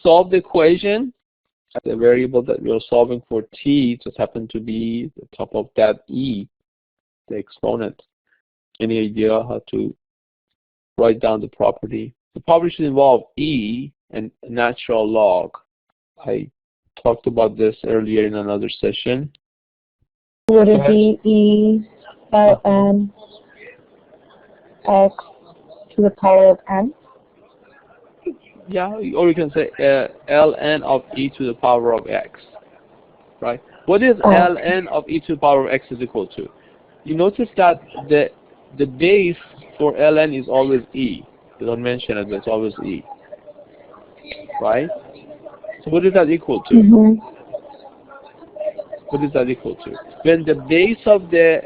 solve the equation, the variable that we are solving for t just happen to be the top of that e, the exponent. Any idea how to write down the property? The property should involve e and natural log. I talked about this earlier in another session. Would it be e ln x to the power of n? Yeah, or you can say ln of e to the power of x, right? What is ln of e to the power of x is equal to? You notice that the base for ln is always e. You don't mention it, but it's always e, right? So what is that equal to? What is that equal to? When the base of the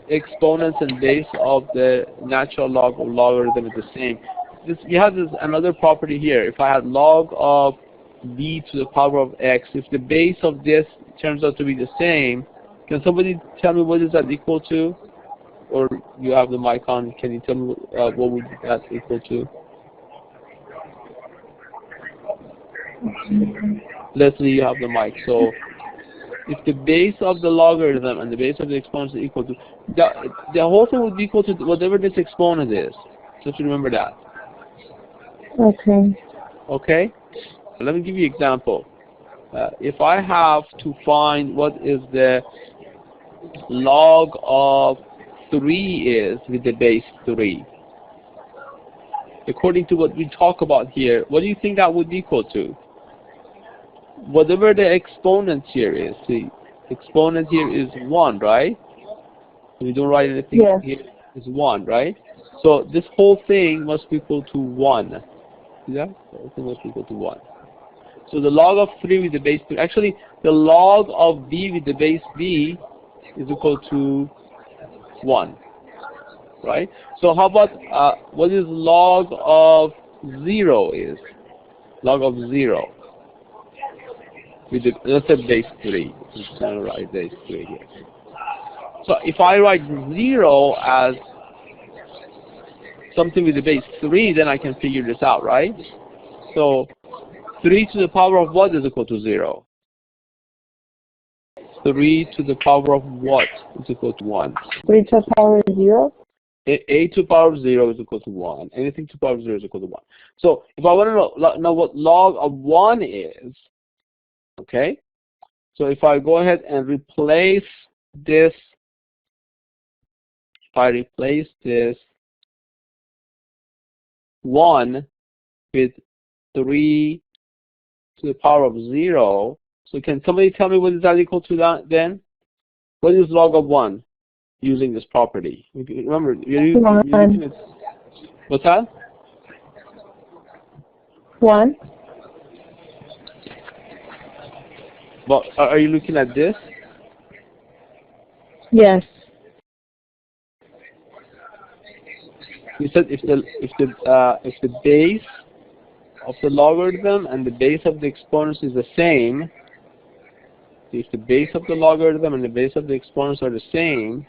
exponents and base of the natural log or logarithm is the same, we have another property here. If I had log of b to the power of x, if the base of this turns out to be the same, can somebody tell me what is that equal to? Or you have the mic on, can you tell me what would that equal to? Leslie, you have the mic. So if the base of the logarithm and the base of the exponent is equal to, the whole thing would be equal to whatever this exponent is. Just remember that. Okay. Okay? Let me give you an example. If I have to find what is the log of 3 is with the base 3, according to what we talk about here, what do you think that would be equal to? Whatever the exponent here is. The exponent here is 1, right? We don't write anything here. It's 1, right? So this whole thing must be equal to 1. See that? Everything must be equal to 1. So the log of 3 with the base 3, actually the log of b with the base b is equal to 1, right? So how about what is log of 0 is? Log of 0 with the, let's say base 3. Just going to write base 3 here. So if I write 0 as something with the base 3, then I can figure this out, right? So 3 to the power of what is equal to 0? 3 to the power of what is equal to 1? 3 to the power of 0? A to the power of 0 is equal to 1. Anything to the power of 0 is equal to 1. So if I want to know what log of 1 is, okay? So if I go ahead and replace this, if I replace this 1 with 3 to the power of 0, so can somebody tell me what is that equal to that then? What is log of 1 using this property? Remember, you're using it. What's that? 1. Well, are you looking at this? Yes. You said if the base of the logarithm and the base of the exponents is the same, if the base of the logarithm and the base of the exponents are the same,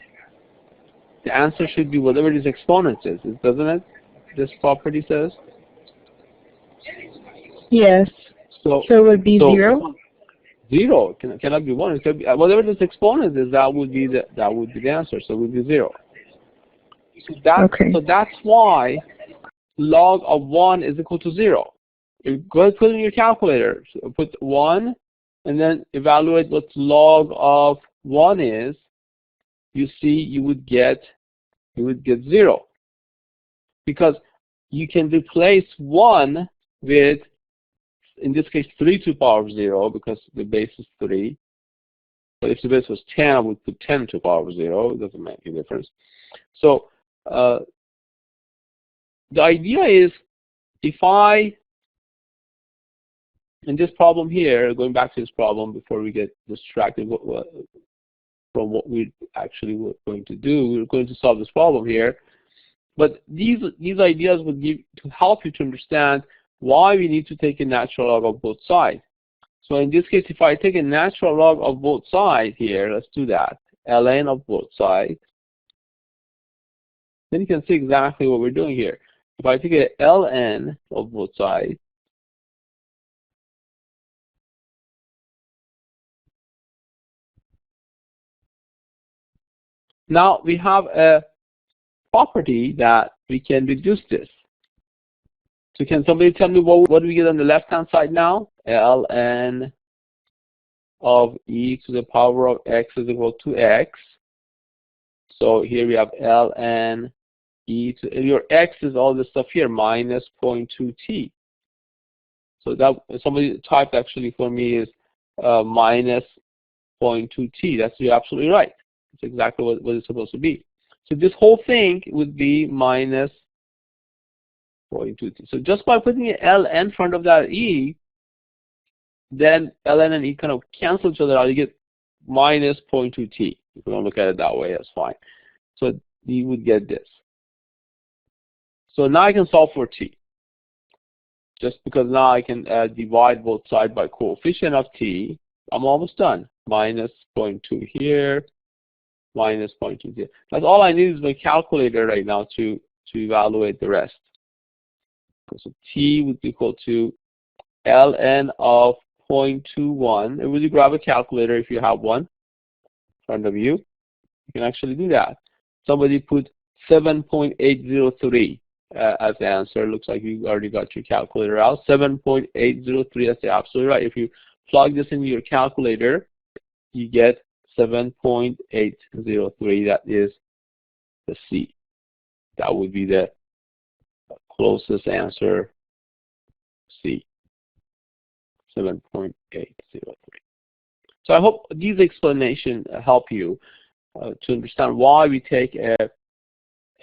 the answer should be whatever this exponent is, doesn't it? This property says. Yes. So it would be 0. 0 cannot be 1. It could be, whatever this exponent is, that would be the answer. So it would be 0. So that's why log of 1 is equal to 0. You go ahead and put it in your calculator. So put 1 and then evaluate what log of 1 is. You see, you would get 0, because you can replace 1 with, in this case, 3 to the power of 0, because the base is 3. But if the base was 10, I would put 10 to the power of 0. It doesn't make any difference. So the idea is, if I, in this problem here, going back to this problem before we get distracted from what we actually were going to do, we're going to solve this problem here. But these ideas would give to help you to understand why we need to take a natural log of both sides. So in this case, if I take a natural log of both sides here, let's do that. ln of both sides. Then you can see exactly what we're doing here. If I take a ln of both sides, Now we have a property that we can reduce this. So can somebody tell me what do we get on the left-hand side now? Ln of e to the power of x is equal to x. So here we have ln e to, your x is all this stuff here, minus 0.2t. So that somebody typed actually for me is minus 0.2t. That's, you're absolutely right. That's exactly what it's supposed to be. So this whole thing would be minus 0.2t. So just by putting an ln in front of that e, then ln and e kind of cancel each other out. You get minus 0.2t. If you don't look at it that way, that's fine. So you would get this. So now I can solve for t. Just because now I can divide both sides by coefficient of t, I'm almost done. Minus 0.2 here, minus 0.2 here. That's all I need is my calculator right now to evaluate the rest. So t would be equal to ln of 0.21. And will you grab a calculator if you have one in front of you? You can actually do that. Somebody put 7.803 as the answer. Looks like you already got your calculator out. 7.803, that's absolutely right. If you plug this into your calculator, you get 7.803. That is the C. That would be the closest answer, C. 7.803. So I hope these explanations help you to understand why we take a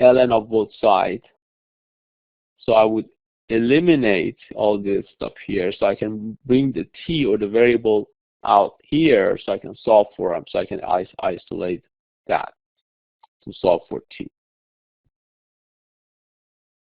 ln of both sides. So I would eliminate all this stuff here, so I can bring the t or the variable out here, so I can solve for them, so I can isolate that to solve for t.